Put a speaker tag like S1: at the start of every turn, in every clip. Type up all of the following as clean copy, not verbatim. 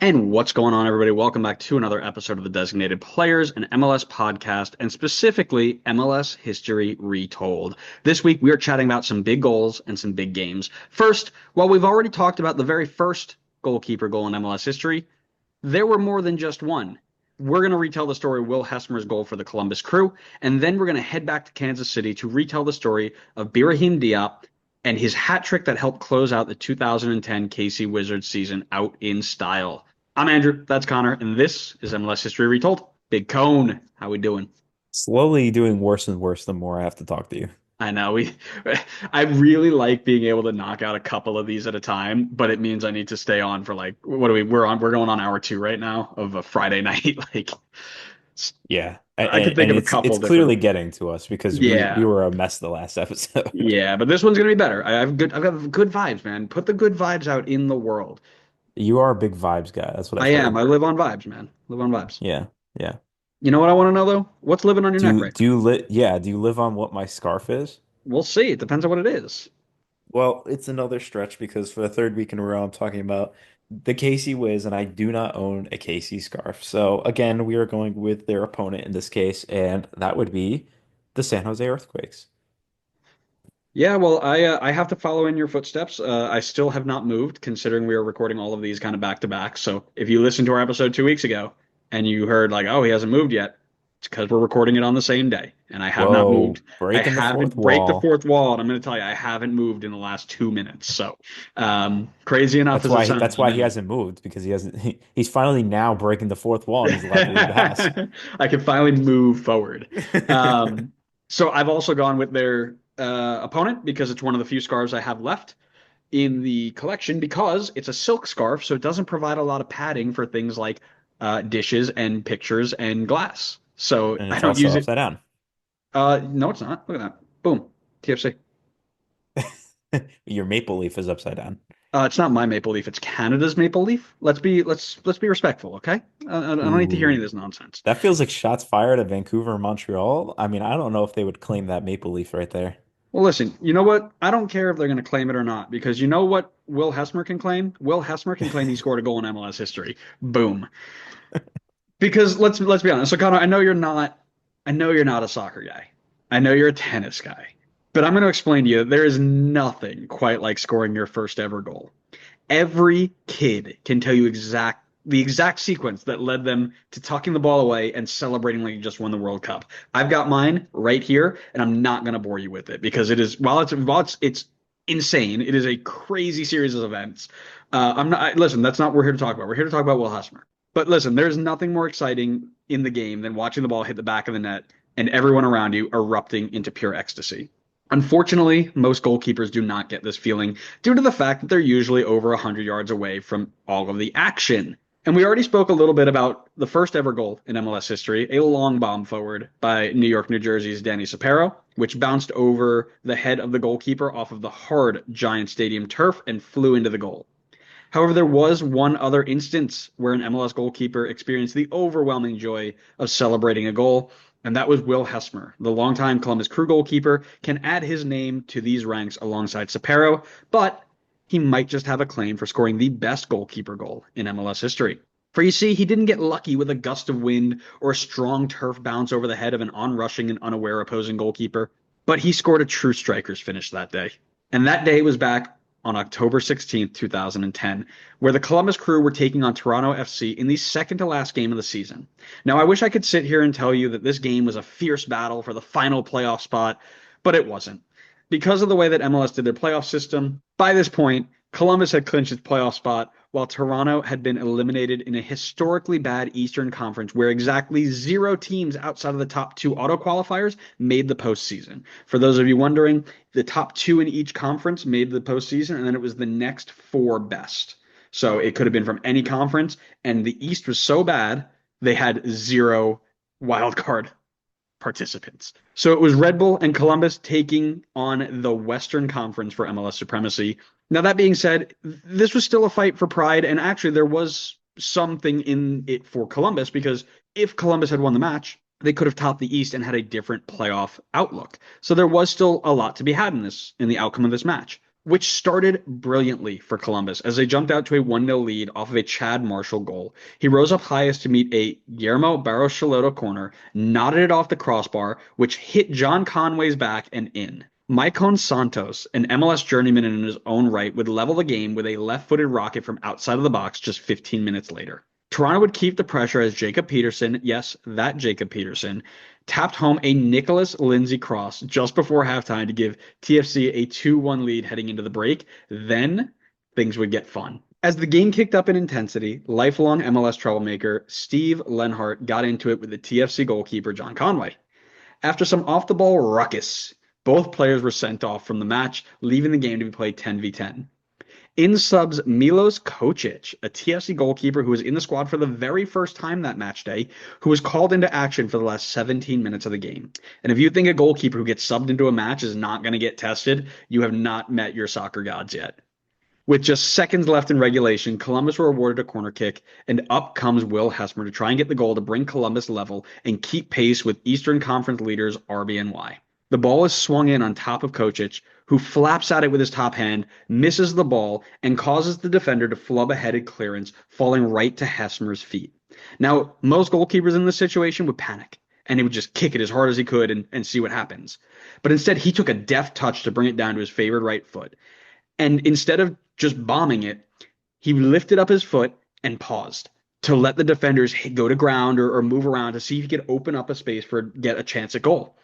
S1: And what's going on, everybody? Welcome back to another episode of the Designated Players, an MLS podcast, and specifically MLS History Retold. This week, we are chatting about some big goals and some big games. First, while we've already talked about the very first goalkeeper goal in MLS history, there were more than just one. We're going to retell the story of Will Hesmer's goal for the Columbus Crew, and then we're going to head back to Kansas City to retell the story of Birahim Diop and his hat trick that helped close out the 2010 KC Wizards season out in style. I'm Andrew, that's Connor, and this is MLS History Retold. Big Cone, how we doing?
S2: Slowly doing worse and worse the more I have to talk to you.
S1: I know I really like being able to knock out a couple of these at a time, but it means I need to stay on for like we're going on hour two right now of a Friday night. Like
S2: Yeah.
S1: I could think
S2: And
S1: of a
S2: it's
S1: couple different.
S2: clearly getting to us because we
S1: Yeah.
S2: were a mess the last episode.
S1: Yeah, but this one's gonna be better. I've got good vibes, man. Put the good vibes out in the world.
S2: You are a big vibes guy. That's what
S1: I
S2: I've
S1: am.
S2: heard.
S1: I live on vibes, man. Live on vibes.
S2: Yeah. Yeah.
S1: You know what I want to know though? What's living on your neck right now?
S2: Do you live on what my scarf is?
S1: We'll see. It depends on what it is.
S2: Well, it's another stretch because for the third week in a row I'm talking about the KC Wiz and I do not own a KC scarf. So again, we are going with their opponent in this case, and that would be the San Jose Earthquakes.
S1: Yeah, well, I have to follow in your footsteps. I still have not moved, considering we are recording all of these kind of back to back. So if you listened to our episode 2 weeks ago and you heard like, oh, he hasn't moved yet, it's because we're recording it on the same day, and I have not
S2: Whoa,
S1: moved. I
S2: breaking the fourth
S1: haven't break the
S2: wall.
S1: fourth wall, and I'm going to tell you, I haven't moved in the last 2 minutes. So, crazy enough as it
S2: That's
S1: sounds,
S2: why he
S1: man.
S2: hasn't moved because he's finally now breaking the fourth wall and he's allowed to leave the house.
S1: I can finally move forward. Um, so I've also gone with their opponent because it's one of the few scarves I have left in the collection because it's a silk scarf, so it doesn't provide a lot of padding for things like dishes and pictures and glass. So
S2: And
S1: I
S2: it's
S1: don't
S2: also
S1: use it.
S2: upside down.
S1: No, it's not. Look at that. Boom. TFC.
S2: Your maple leaf is upside down.
S1: It's not my maple leaf. It's Canada's maple leaf. Let's be respectful, okay? I don't need to hear any of
S2: Ooh,
S1: this nonsense.
S2: that feels like shots fired at Vancouver and Montreal. I mean, I don't know if they would claim that maple leaf right there.
S1: Well, listen, you know what? I don't care if they're going to claim it or not because you know what Will Hesmer can claim? Will Hesmer can claim he scored a goal in MLS history. Boom. Because let's be honest. So Connor, I know you're not a soccer guy. I know you're a tennis guy. But I'm going to explain to you that there is nothing quite like scoring your first ever goal. Every kid can tell you the exact sequence that led them to tucking the ball away and celebrating like you just won the World Cup. I've got mine right here, and I'm not going to bore you with it because it is while it's insane. It is a crazy series of events. I'm not listen. That's not what we're here to talk about. We're here to talk about Will Hesmer. But listen, there's nothing more exciting in the game than watching the ball hit the back of the net and everyone around you erupting into pure ecstasy. Unfortunately, most goalkeepers do not get this feeling due to the fact that they're usually over 100 yards away from all of the action. And we already spoke a little bit about the first ever goal in MLS history, a long bomb forward by New York, New Jersey's Danny Sapero, which bounced over the head of the goalkeeper off of the hard Giant Stadium turf and flew into the goal. However, there was one other instance where an MLS goalkeeper experienced the overwhelming joy of celebrating a goal, and that was Will Hesmer. The longtime Columbus Crew goalkeeper can add his name to these ranks alongside Sapero, but he might just have a claim for scoring the best goalkeeper goal in MLS history. For you see, he didn't get lucky with a gust of wind or a strong turf bounce over the head of an onrushing and unaware opposing goalkeeper, but he scored a true striker's finish that day. And that day was back on October 16th, 2010, where the Columbus Crew were taking on Toronto FC in the second to last game of the season. Now, I wish I could sit here and tell you that this game was a fierce battle for the final playoff spot, but it wasn't. Because of the way that MLS did their playoff system, by this point, Columbus had clinched its playoff spot, while Toronto had been eliminated in a historically bad Eastern Conference where exactly zero teams outside of the top two auto qualifiers made the postseason. For those of you wondering, the top two in each conference made the postseason, and then it was the next four best. So it could have been from any conference, and the East was so bad they had zero wild card participants. So it was Red Bull and Columbus taking on the Western Conference for MLS supremacy. Now, that being said, this was still a fight for pride, and actually, there was something in it for Columbus because if Columbus had won the match, they could have topped the East and had a different playoff outlook. So there was still a lot to be had in the outcome of this match. which started brilliantly for Columbus as they jumped out to a 1-0 lead off of a Chad Marshall goal. He rose up highest to meet a Guillermo Barros corner, knotted it off the crossbar, which hit John Conway's back and in. Maicon Santos, an MLS journeyman in his own right, would level the game with a left-footed rocket from outside of the box just 15 minutes later. Toronto would keep the pressure as Jacob Peterson, yes, that Jacob Peterson, tapped home a Nicholas Lindsay cross just before halftime to give TFC a 2-1 lead heading into the break. Then things would get fun. As the game kicked up in intensity, lifelong MLS troublemaker Steve Lenhart got into it with the TFC goalkeeper John Conway. After some off the ball ruckus, both players were sent off from the match, leaving the game to be played 10v10. In subs Milos Kocic, a TFC goalkeeper who was in the squad for the very first time that match day, who was called into action for the last 17 minutes of the game. And if you think a goalkeeper who gets subbed into a match is not going to get tested, you have not met your soccer gods yet. With just seconds left in regulation, Columbus were awarded a corner kick, and up comes Will Hesmer to try and get the goal to bring Columbus level and keep pace with Eastern Conference leaders RBNY. The ball is swung in on top of Kocic, who flaps at it with his top hand, misses the ball, and causes the defender to flub a headed clearance, falling right to Hesmer's feet. Now, most goalkeepers in this situation would panic, and he would just kick it as hard as he could and see what happens. But instead, he took a deft touch to bring it down to his favored right foot. And instead of just bombing it, he lifted up his foot and paused to let the defenders go to ground or move around to see if he could open up a space for get a chance at goal.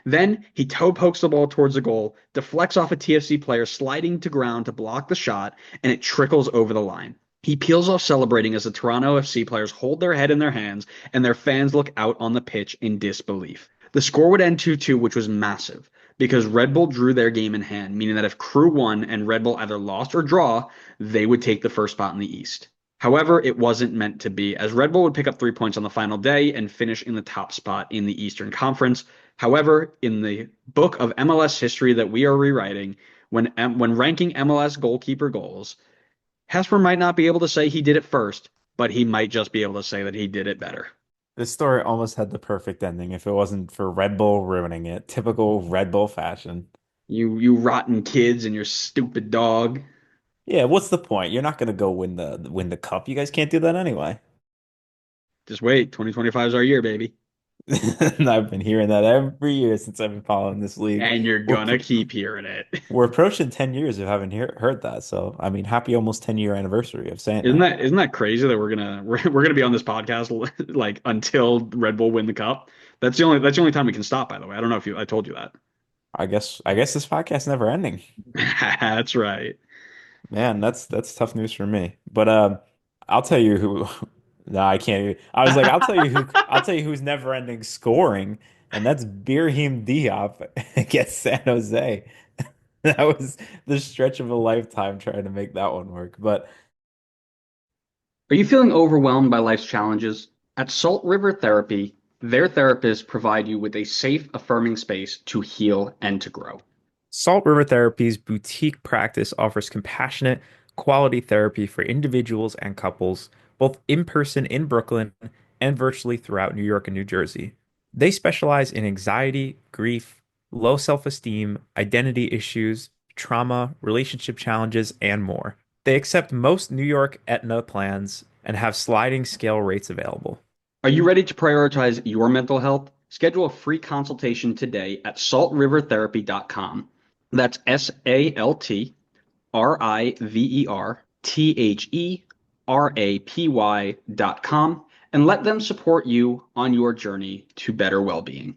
S1: Then he toe pokes the ball towards the goal, deflects off a TFC player sliding to ground to block the shot, and it trickles over the line. He peels off celebrating as the Toronto FC players hold their head in their hands and their fans look out on the pitch in disbelief. The score would end 2-2, which was massive because Red Bull drew their game in hand, meaning that if Crew won and Red Bull either lost or draw, they would take the first spot in the East. However, it wasn't meant to be, as Red Bull would pick up 3 points on the final day and finish in the top spot in the Eastern Conference. However, in the book of MLS history that we are rewriting, when ranking MLS goalkeeper goals, Hesper might not be able to say he did it first, but he might just be able to say that he did it better.
S2: This story almost had the perfect ending if it wasn't for Red Bull ruining it. Typical Red Bull fashion.
S1: You rotten kids and your stupid dog.
S2: Yeah, what's the point? You're not gonna go win the cup. You guys can't do that anyway.
S1: Just wait, 2025 is our year, baby.
S2: And I've been hearing that every year since I've been following this league.
S1: And you're
S2: We're
S1: gonna keep hearing it.
S2: we're approaching 10 years of having heard that. So, I mean, happy almost 10-year anniversary of saying
S1: Isn't
S2: that.
S1: that crazy that we're gonna be on this podcast like until Red Bull win the cup? That's the only time we can stop, by the way. I don't know if I told you that.
S2: I guess this podcast never ending.
S1: That's right.
S2: Man, that's tough news for me. But I'll tell you who no, I can't even. I was like, I'll tell you who's never ending scoring, and that's Birahim Diop against San Jose. That was the stretch of a lifetime trying to make that one work. But
S1: Are you feeling overwhelmed by life's challenges? At Salt River Therapy, their therapists provide you with a safe, affirming space to heal and to grow.
S2: Salt River Therapy's boutique practice offers compassionate, quality therapy for individuals and couples, both in person in Brooklyn and virtually throughout New York and New Jersey. They specialize in anxiety, grief, low self-esteem, identity issues, trauma, relationship challenges, and more. They accept most New York Aetna plans and have sliding scale rates available.
S1: Are you ready to prioritize your mental health? Schedule a free consultation today at saltrivertherapy.com. That's SaltRivertherapy.com and let them support you on your journey to better well-being.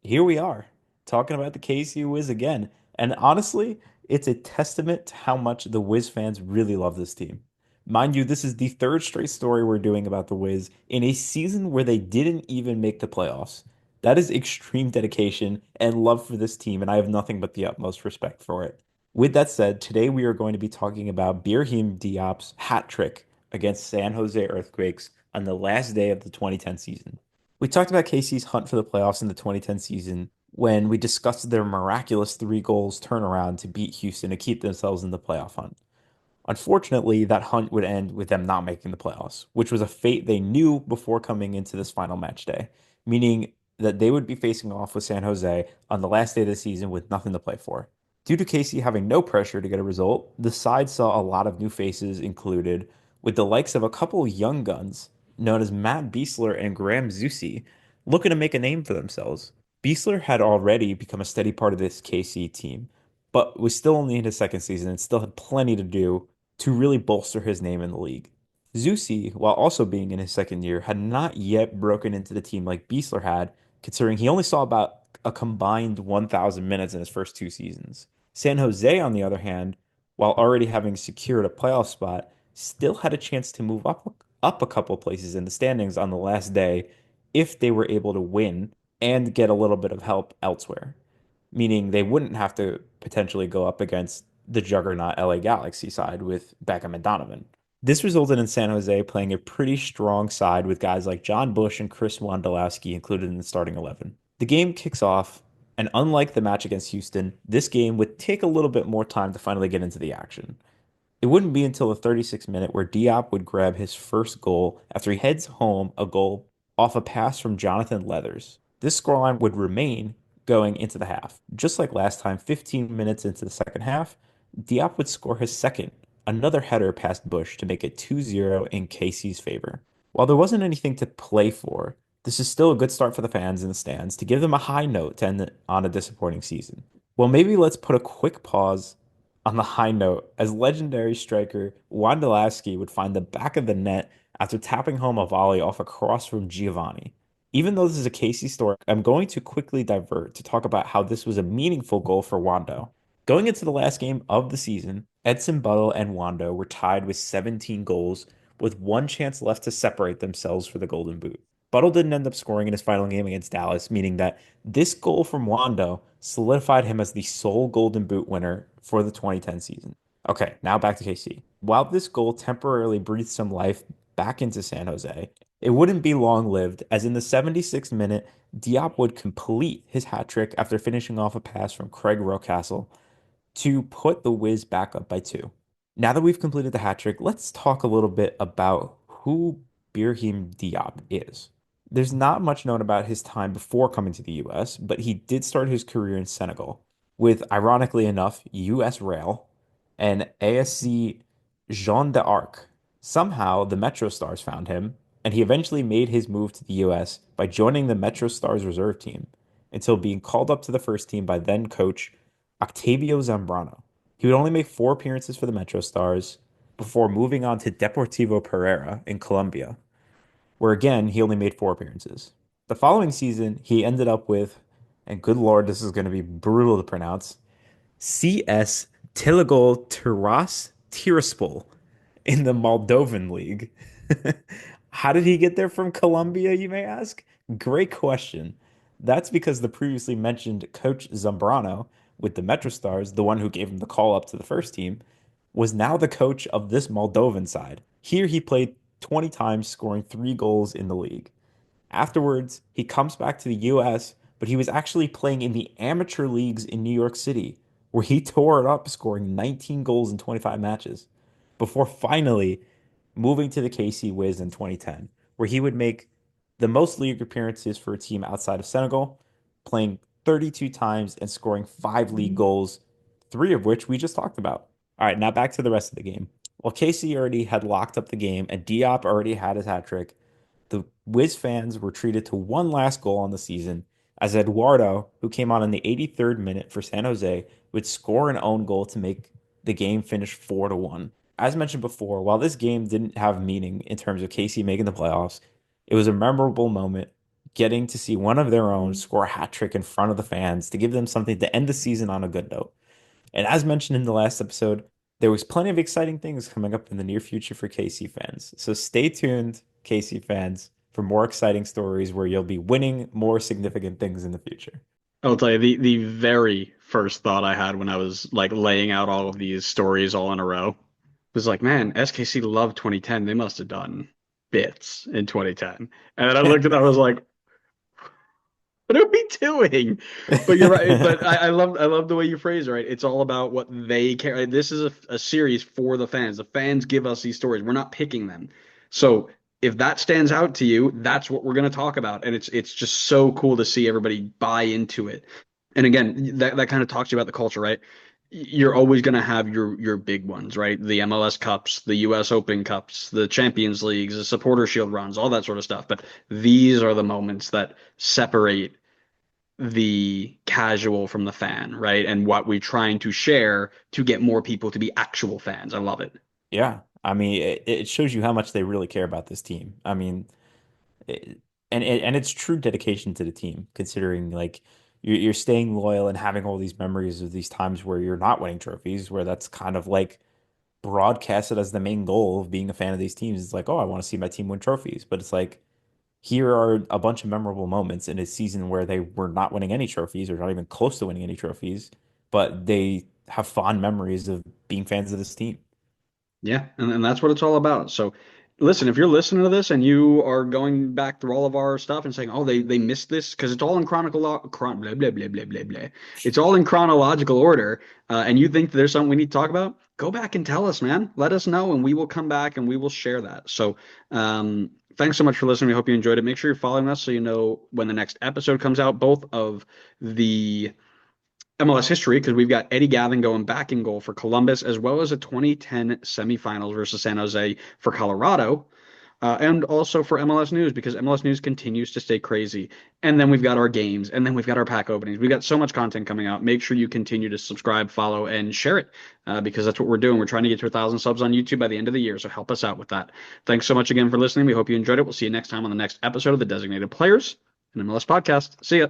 S2: Here we are talking about the KC Wiz again. And honestly, it's a testament to how much the Wiz fans really love this team. Mind you, this is the third straight story we're doing about the Wiz in a season where they didn't even make the playoffs. That is extreme dedication and love for this team, and I have nothing but the utmost respect for it. With that said, today we are going to be talking about Birahim Diop's hat trick against San Jose Earthquakes on the last day of the 2010 season. We talked about KC's hunt for the playoffs in the 2010 season when we discussed their miraculous 3 goals turnaround to beat Houston to keep themselves in the playoff hunt. Unfortunately, that hunt would end with them not making the playoffs, which was a fate they knew before coming into this final match day, meaning that they would be facing off with San Jose on the last day of the season with nothing to play for. Due to Casey having no pressure to get a result, the side saw a lot of new faces included, with the likes of a couple young guns known as Matt Beasler and Graham Zusi looking to make a name for themselves. Beasler had already become a steady part of this KC team, but was still only in his second season and still had plenty to do to really bolster his name in the league. Zusi, while also being in his second year, had not yet broken into the team like Beasler had, considering he only saw about a combined 1,000 minutes in his first 2 seasons. San Jose, on the other hand, while already having secured a playoff spot, still had a chance to move up a couple places in the standings on the last day if they were able to win and get a little bit of help elsewhere, meaning they wouldn't have to potentially go up against the juggernaut LA Galaxy side with Beckham and Donovan. This resulted in San Jose playing a pretty strong side with guys like John Bush and Chris Wondolowski included in the starting 11. The game kicks off, and unlike the match against Houston, this game would take a little bit more time to finally get into the action. It wouldn't be until the 36th minute where Diop would grab his first goal after he heads home a goal off a pass from Jonathan Leathers. This scoreline would remain going into the half. Just like last time, 15 minutes into the second half, Diop would score his second, another header past Bush to make it 2-0 in Casey's favor. While there wasn't anything to play for, this is still a good start for the fans in the stands to give them a high note to end on a disappointing season. Well, maybe let's put a quick pause on the high note as legendary striker Wondolowski would find the back of the net after tapping home a volley off a cross from Giovanni. Even though this is a Casey story, I'm going to quickly divert to talk about how this was a meaningful goal for Wando. Going into the last game of the season, Edson Buttle and Wando were tied with 17 goals, with one chance left to separate themselves for the Golden Boot. Buttle didn't end up scoring in his final game against Dallas, meaning that this goal from Wando solidified him as the sole Golden Boot winner for the 2010 season. Okay, now back to KC. While this goal temporarily breathed some life back into San Jose, it wouldn't be long-lived, as in the 76th minute, Diop would complete his hat trick after finishing off a pass from Craig Rocastle to put the Wiz back up by 2. Now that we've completed the hat trick, let's talk a little bit about who Birahim Diop is. There's not much known about his time before coming to the US, but he did start his career in Senegal with, ironically enough, US Rail and ASC Jean d'Arc. Somehow, the Metro Stars found him, and he eventually made his move to the US by joining the Metro Stars reserve team until being called up to the first team by then coach Octavio Zambrano. He would only make 4 appearances for the Metro Stars before moving on to Deportivo Pereira in Colombia, where again he only made 4 appearances. The following season, he ended up with, and good lord, this is going to be brutal to pronounce, CS Telegol Tiras Tiraspol in the Moldovan League. How did he get there from Colombia, you may ask? Great question. That's because the previously mentioned coach Zambrano with the Metro Stars, the one who gave him the call up to the first team, was now the coach of this Moldovan side. Here he played 20 times, scoring 3 goals in the league. Afterwards, he comes back to the US, but he was actually playing in the amateur leagues in New York City, where he tore it up, scoring 19 goals in 25 matches, before finally moving to the KC Wiz in 2010, where he would make the most league appearances for a team outside of Senegal, playing 32 times and scoring 5 league goals, 3 of which we just talked about. All right, now back to the rest of the game. While KC already had locked up the game and Diop already had his hat trick, the Wiz fans were treated to one last goal on the season, as Eduardo, who came on in the 83rd minute for San Jose, would score an own goal to make the game finish 4-1. As mentioned before, while this game didn't have meaning in terms of KC making the playoffs, it was a memorable moment getting to see one of their own score a hat trick in front of the fans to give them something to end the season on a good note. And as mentioned in the last episode, there was plenty of exciting things coming up in the near future for KC fans. So stay tuned, KC fans, for more exciting stories where you'll be winning more significant things in the future.
S1: I'll tell you the very first thought I had when I was like laying out all of these stories all in a row was like, man, SKC loved 2010. They must have done bits in 2010. And then I looked at it, I was like, what are we doing? But you're right. But I love the way you phrase it, right? It's all about what they care. This is a series for the fans. The fans give us these stories. We're not picking them. So if that stands out to you, that's what we're going to talk about. And it's just so cool to see everybody buy into it. And again, that kind of talks to you about the culture, right? you're always going to have your big ones, right? The MLS Cups, the US Open Cups, the Champions Leagues, the Supporter Shield runs, all that sort of stuff. But these are the moments that separate the casual from the fan, right? And what we're trying to share to get more people to be actual fans. I love it.
S2: Yeah. I mean, it shows you how much they really care about this team. I mean, it, and it's true dedication to the team, considering like you're staying loyal and having all these memories of these times where you're not winning trophies, where that's kind of like broadcasted as the main goal of being a fan of these teams. It's like, oh, I want to see my team win trophies. But it's like, here are a bunch of memorable moments in a season where they were not winning any trophies or not even close to winning any trophies, but they have fond memories of being fans of this team.
S1: Yeah, and that's what it's all about. So listen, if you're listening to this and you are going back through all of our stuff and saying, "Oh, they missed this," because it's all in blah blah blah blah blah blah. It's all in chronological order, and you think there's something we need to talk about, go back and tell us, man. Let us know, and we will come back and we will share that. So, thanks so much for listening. We hope you enjoyed it. Make sure you're following us so you know when the next episode comes out, both of the MLS history, because we've got Eddie Gavin going back in goal for Columbus, as well as a 2010 semifinals versus San Jose for Colorado, and also for MLS News, because MLS News continues to stay crazy. And then we've got our games, and then we've got our pack openings. We've got so much content coming out. Make sure you continue to subscribe, follow, and share it, because that's what we're doing. We're trying to get to 1,000 subs on YouTube by the end of the year, so help us out with that. Thanks so much again for listening. We hope you enjoyed it. We'll see you next time on the next episode of the Designated Players and MLS Podcast. See ya.